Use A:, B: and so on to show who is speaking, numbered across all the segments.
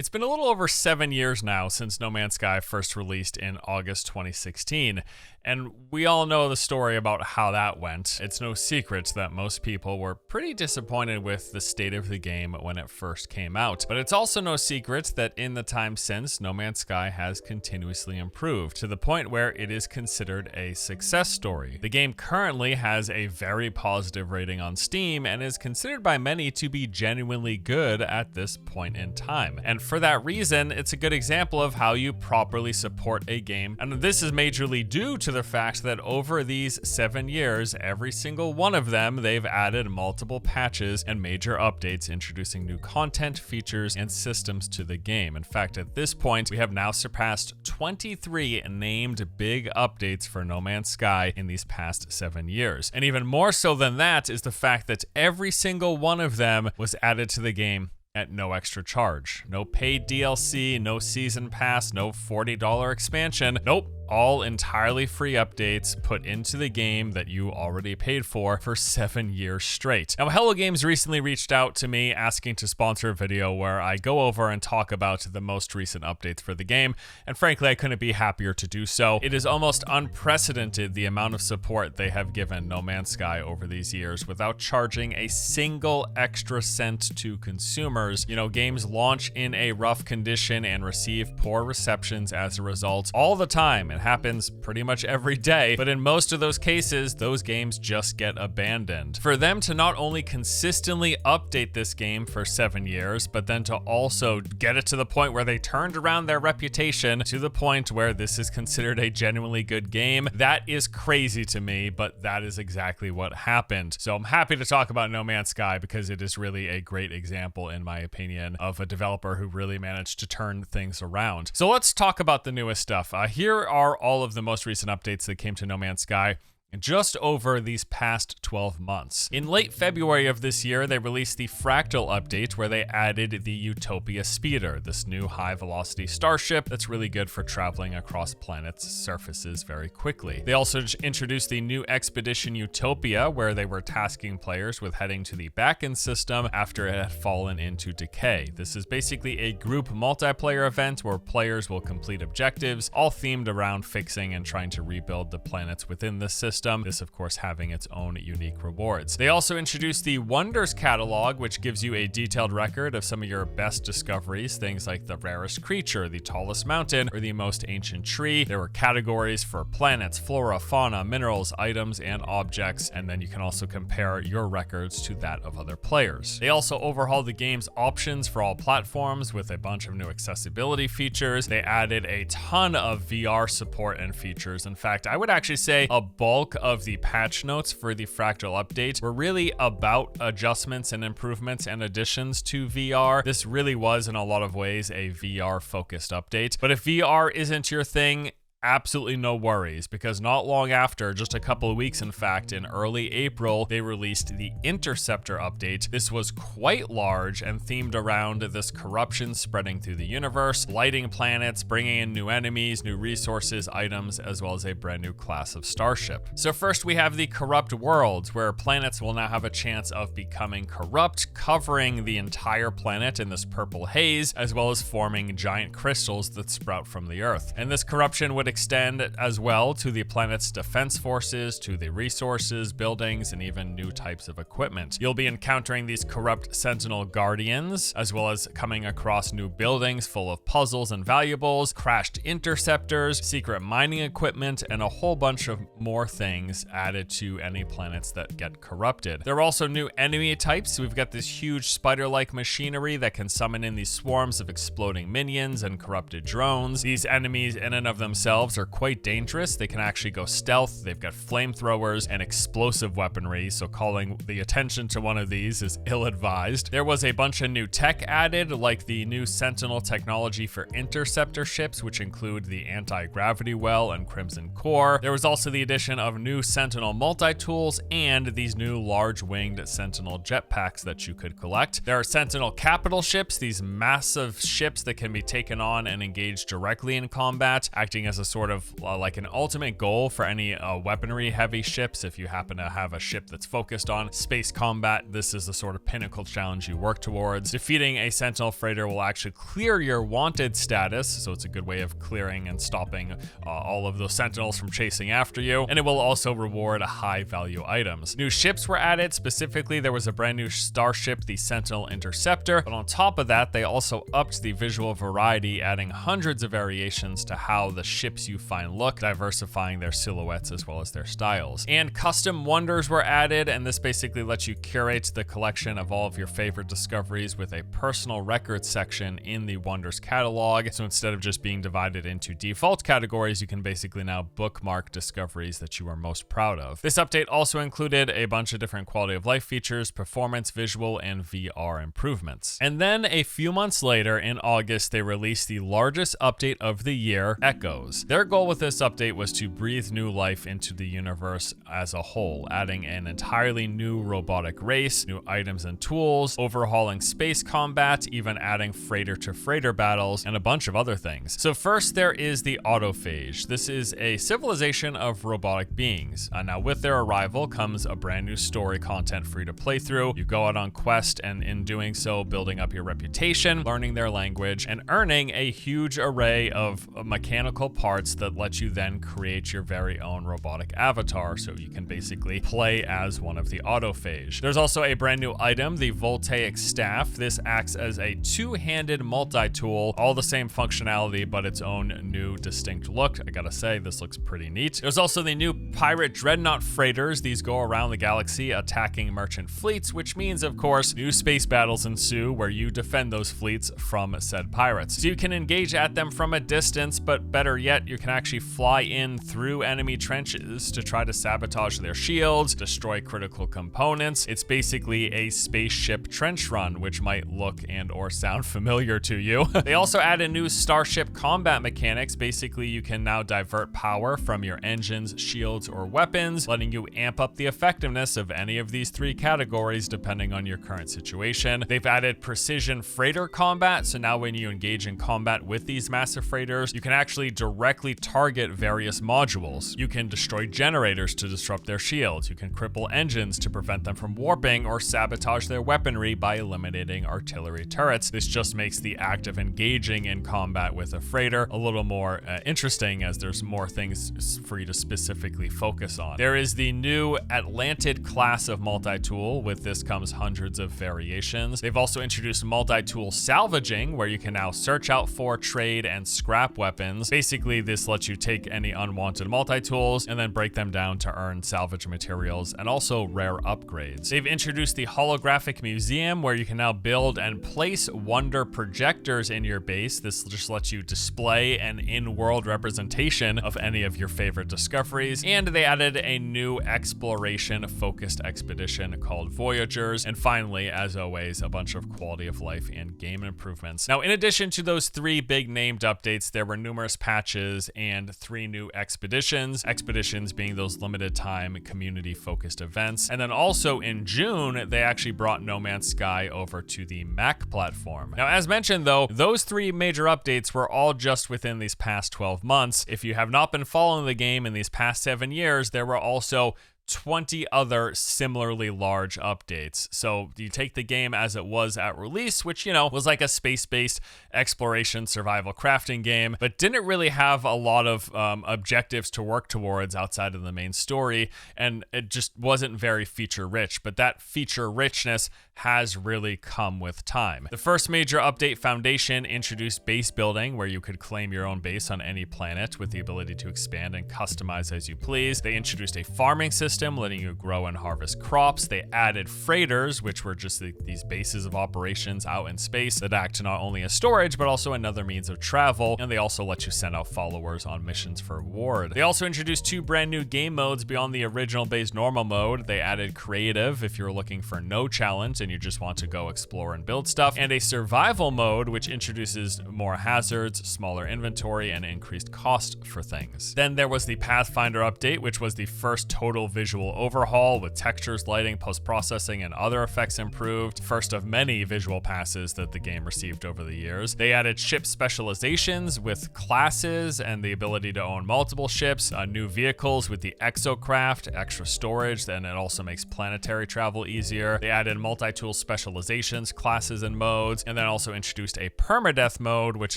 A: It's been a little over 7 years now since No Man's Sky first released in August 2016, and we all know the story about how that went. It's no secret that most people were pretty disappointed with the state of the game when it first came out, but it's also no secret that in the time since, No Man's Sky has continuously improved to the point where it is considered a success story. The game currently has a very positive rating on Steam and is considered by many to be genuinely good at this point in time. And for that reason, it's a good example of how you properly support a game. And this is majorly due to the fact that over these 7 years, every single one of them, they've added multiple patches and major updates, introducing new content, features, and systems to the game. In fact, at this point, we have now surpassed 23 named big updates for No Man's Sky in these past 7 years. And even more so than that is the fact that every single one of them was added to the game at no extra charge. No paid DLC, no season pass, no $40 expansion. Nope. All entirely free updates put into the game that you already paid for 7 years straight. Now, Hello Games recently reached out to me asking to sponsor a video where I go over and talk about the most recent updates for the game, and frankly, I couldn't be happier to do so. It is almost unprecedented the amount of support they have given No Man's Sky over these years without charging a single extra cent to consumers. You know, games launch in a rough condition and receive poor receptions as a result all the time. It happens pretty much every day, but in most of those cases, those games just get abandoned. For them to not only consistently update this game for 7 years, but then to also get it to the point where they turned around their reputation to the point where this is considered a genuinely good game, that is crazy to me, but that is exactly what happened. So I'm happy to talk about No Man's Sky because it is really a great example, in my opinion, of a developer who really managed to turn things around. So let's talk about the newest stuff. Here are all of the most recent updates that came to No Man's Sky just over these past 12 months. In late February of this year, they released the Fractal update where they added the Utopia Speeder, this new high-velocity starship that's really good for traveling across planets' surfaces very quickly. They also introduced the new Expedition Utopia, where they were tasking players with heading to the back-end system after it had fallen into decay. This is basically a group multiplayer event where players will complete objectives, all themed around fixing and trying to rebuild the planets within the system. This, of course, having its own unique rewards. They also introduced the Wonders catalog, which gives you a detailed record of some of your best discoveries, things like the rarest creature, the tallest mountain, or the most ancient tree. There were categories for planets, flora, fauna, minerals, items, and objects, and then you can also compare your records to that of other players. They also overhauled the game's options for all platforms with a bunch of new accessibility features. They added a ton of VR support and features. In fact, I would actually say a bulk of the patch notes for the Fractal update were really about adjustments and improvements and additions to VR. This really was in a lot of ways a VR focused update. But if VR isn't your thing, absolutely no worries, because not long after, just a couple of weeks in fact, in early April, they released the Interceptor update. This was quite large and themed around this corruption spreading through the universe, lighting planets, bringing in new enemies, new resources, items, as well as a brand new class of starship. So first we have the Corrupt Worlds, where planets will now have a chance of becoming corrupt, covering the entire planet in this purple haze, as well as forming giant crystals that sprout from the Earth. And this corruption would extend as well to the planet's defense forces, to the resources, buildings, and even new types of equipment. You'll be encountering these corrupt Sentinel Guardians, as well as coming across new buildings full of puzzles and valuables, crashed interceptors, secret mining equipment, and a whole bunch of more things added to any planets that get corrupted. There are also new enemy types. We've got this huge spider-like machinery that can summon in these swarms of exploding minions and corrupted drones. These enemies in and of themselves are quite dangerous. They can actually go stealth. They've got flamethrowers and explosive weaponry, so calling the attention to one of these is ill-advised. There was a bunch of new tech added, like the new Sentinel technology for interceptor ships, which include the anti-gravity well and Crimson Core. There was also the addition of new Sentinel multi-tools and these new large-winged Sentinel jetpacks that you could collect. There are Sentinel capital ships, these massive ships that can be taken on and engaged directly in combat, acting as a sort of like an ultimate goal for any weaponry heavy ships. If you happen to have a ship that's focused on space combat, this is the sort of pinnacle challenge you work towards. Defeating a Sentinel freighter will actually clear your wanted status, so it's a good way of clearing and stopping all of those Sentinels from chasing after you, and it will also reward high value items. New ships were added. Specifically, there was a brand new starship, the Sentinel Interceptor, but on top of that, they also upped the visual variety, adding hundreds of variations to how the ships you find look, diversifying their silhouettes as well as their styles. And custom wonders were added, and this basically lets you curate the collection of all of your favorite discoveries with a personal records section in the wonders catalog. So instead of just being divided into default categories, you can basically now bookmark discoveries that you are most proud of. This update also included a bunch of different quality of life features, performance, visual, and VR improvements. And then a few months later, in August, they released the largest update of the year, Echoes. Their goal with this update was to breathe new life into the universe as a whole, adding an entirely new robotic race, new items and tools, overhauling space combat, even adding freighter-to-freighter battles, and a bunch of other things. So first, there is the Autophage. This is a civilization of robotic beings. Now with their arrival comes a brand new story content for you to play through. You go out on quest, and in doing so, building up your reputation, learning their language, and earning a huge array of mechanical parts that let you then create your very own robotic avatar, so you can basically play as one of the Autophage. There's also a brand new item, the Voltaic Staff. This acts as a two-handed multi-tool, all the same functionality, but its own new distinct look. I gotta say, this looks pretty neat. There's also the new Pirate Dreadnought freighters. These go around the galaxy attacking merchant fleets, which means, of course, new space battles ensue where you defend those fleets from said pirates. So you can engage at them from a distance, but better yet, you can actually fly in through enemy trenches to try to sabotage their shields, destroy critical components. It's basically a spaceship trench run, which might look and or sound familiar to you. They also added new starship combat mechanics. Basically, you can now divert power from your engines, shields, or weapons, letting you amp up the effectiveness of any of these three categories depending on your current situation. They've added precision freighter combat, so now when you engage in combat with these massive freighters, you can actually directly target various modules. You can destroy generators to disrupt their shields. You can cripple engines to prevent them from warping or sabotage their weaponry by eliminating artillery turrets. This just makes the act of engaging in combat with a freighter a little more interesting, as there's more things for you to specifically focus on. There is the new Atlantid class of multi-tool. With this comes hundreds of variations. They've also introduced multi-tool salvaging, where you can now search out for, trade, and scrap weapons. Basically, this lets you take any unwanted multi-tools and then break them down to earn salvage materials and also rare upgrades. They've introduced the holographic museum, where you can now build and place wonder projectors in your base. This just lets you display an in-world representation of any of your favorite discoveries. And they added a new exploration-focused expedition called Voyagers. And finally, as always, a bunch of quality of life and game improvements. Now, in addition to those three big named updates, there were numerous patches and 3 new expeditions. Expeditions being those limited time community-focused events. And then also in June, they actually brought No Man's Sky over to the Mac platform. Now, as mentioned though, those 3 major updates were all just within these past 12 months. If you have not been following the game in these past 7 years, there were also 20 other similarly large updates. So you take the game as it was at release, which, you know, was like a space-based exploration survival crafting game, but didn't really have a lot of objectives to work towards outside of the main story, and it just wasn't very feature rich. But that feature richness has really come with time. The first major update, Foundation, introduced base building, where you could claim your own base on any planet with the ability to expand and customize as you please. They introduced a farming system, letting you grow and harvest crops. They added freighters, which were just these bases of operations out in space that act not only as storage, but also another means of travel. And they also let you send out followers on missions for reward. They also introduced 2 brand new game modes beyond the original base normal mode. They added creative, if you're looking for no challenge and you just want to go explore and build stuff, and a survival mode, which introduces more hazards, smaller inventory, and increased cost for things. Then there was the Pathfinder update, which was the first total visual visual overhaul with textures, lighting, post-processing, and other effects improved. First of many visual passes that the game received over the years. They added ship specializations with classes and the ability to own multiple ships, new vehicles with the exocraft, extra storage, and it also makes planetary travel easier. They added multi-tool specializations, classes, and modes, and then also introduced a permadeath mode, which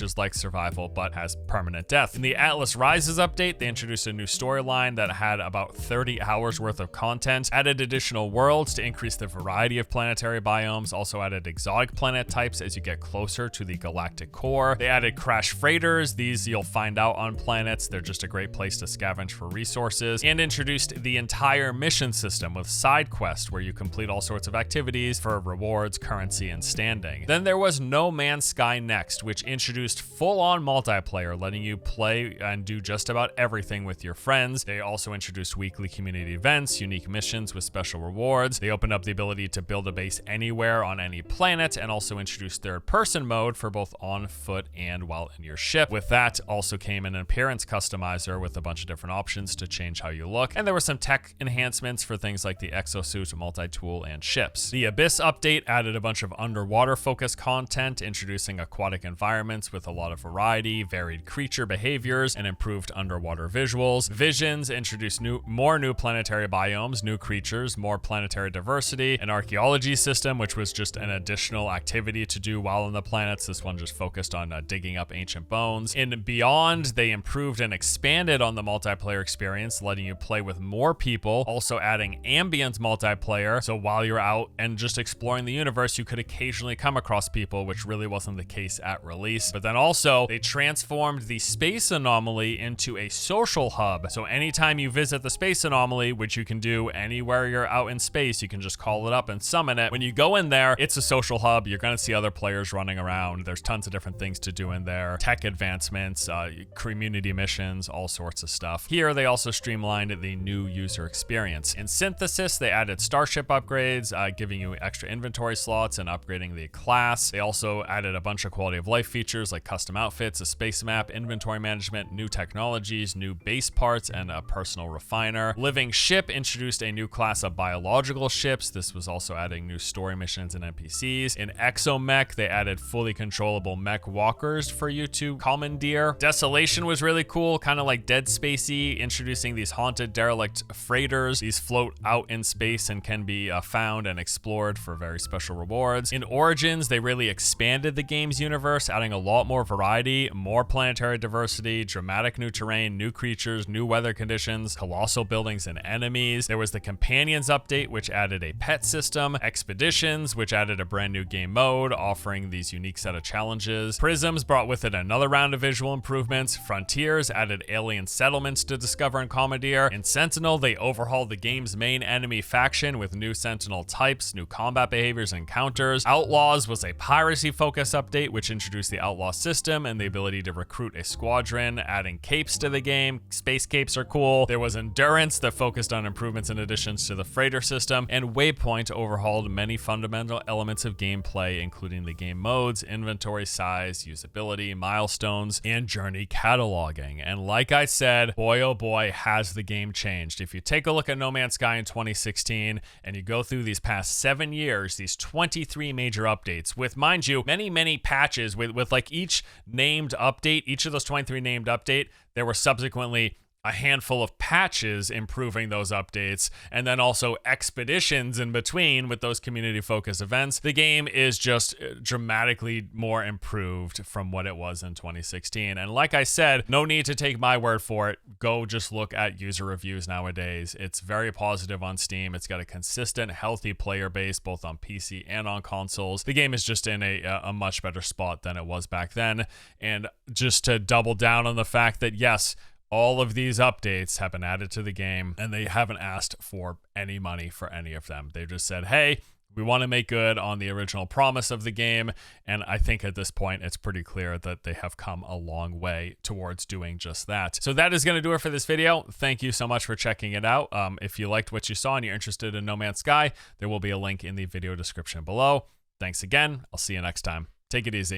A: is like survival but has permanent death. In the Atlas Rises update, they introduced a new storyline that had about 30 hours worth of content, added additional worlds to increase the variety of planetary biomes, also added exotic planet types as you get closer to the galactic core. They added crash freighters. These you'll find out on planets. They're just a great place to scavenge for resources, and introduced the entire mission system with side quests where you complete all sorts of activities for rewards, currency, and standing. Then there was No Man's Sky Next, which introduced full-on multiplayer, letting you play and do just about everything with your friends. They also introduced weekly community events, unique missions with special rewards. They opened up the ability to build a base anywhere on any planet, and also introduced third-person mode for both on foot and while in your ship. With that also came an appearance customizer with a bunch of different options to change how you look, and there were some tech enhancements for things like the exosuit, multi-tool, and ships. The Abyss update added a bunch of underwater-focused content, introducing aquatic environments with a lot of variety, varied creature behaviors, and improved underwater visuals. Visions introduced more new planetary biomes, new creatures, more planetary diversity, an archaeology system, which was just an additional activity to do while on the planets. This one just focused on digging up ancient bones. In Beyond, they improved and expanded on the multiplayer experience, letting you play with more people, also adding ambient multiplayer. So while you're out and just exploring the universe, you could occasionally come across people, which really wasn't the case at release. But then also, they transformed the space anomaly into a social hub. So anytime you visit the space anomaly, which you can do anywhere you're out in space, you can just call it up and summon it. When you go in there, it's a social hub. You're going to see other players running around. There's tons of different things to do in there. Tech advancements, community missions, all sorts of stuff. Here, they also streamlined the new user experience. In Synthesis, they added starship upgrades, giving you extra inventory slots and upgrading the class. They also added a bunch of quality of life features like custom outfits, a space map, inventory management, new technologies, new base parts, and a personal refiner. Living Ship introduced a new class of biological ships. This was also adding new story missions and NPCs. In Exomech, they added fully controllable mech walkers for you to commandeer. Desolation was really cool, kind of like Dead Spacey, introducing these haunted derelict freighters. These float out in space and can be found and explored for very special rewards. In Origins, they really expanded the game's universe, adding a lot more variety, more planetary diversity, dramatic new terrain, new creatures, new weather conditions, colossal buildings and enemies. There was the Companions update, which added a pet system, Expeditions, which added a brand new game mode, offering these unique set of challenges. Prisms brought with it another round of visual improvements. Frontiers added alien settlements to discover and commandeer. In Sentinel, they overhauled the game's main enemy faction with new Sentinel types, new combat behaviors and encounters. Outlaws was a piracy focus update, which introduced the outlaw system and the ability to recruit a squadron, adding capes to the game. Space capes are cool. There was Endurance that focused on improvements and additions to the freighter system, and Waypoint overhauled many fundamental elements of gameplay, including the game modes, inventory size, usability, milestones, and journey cataloging. And like I said, boy oh boy, has the game changed. If you take a look at No Man's Sky in 2016 and you go through these past 7 years, these 23 major updates with, mind you, many patches with like each named update, each of those 23 named update, there were subsequently a handful of patches improving those updates, and then also expeditions in between with those community focused events. The game is just dramatically more improved from what it was in 2016. And like I said, no need to take my word for it. Go just look at user reviews nowadays. It's very positive on Steam. It's got a consistent, healthy player base, both on PC and on consoles. The game is just in a much better spot than it was back then. And just to double down on the fact that, yes, all of these updates have been added to the game, and they haven't asked for any money for any of them. They just said, hey, we want to make good on the original promise of the game, and I think at this point it's pretty clear that they have come a long way towards doing just that. So that is going to do it for this video. Thank you so much for checking it out. If you liked what you saw and you're interested in No Man's Sky, there will be a link in the video description below. Thanks again. I'll see you next time. Take it easy.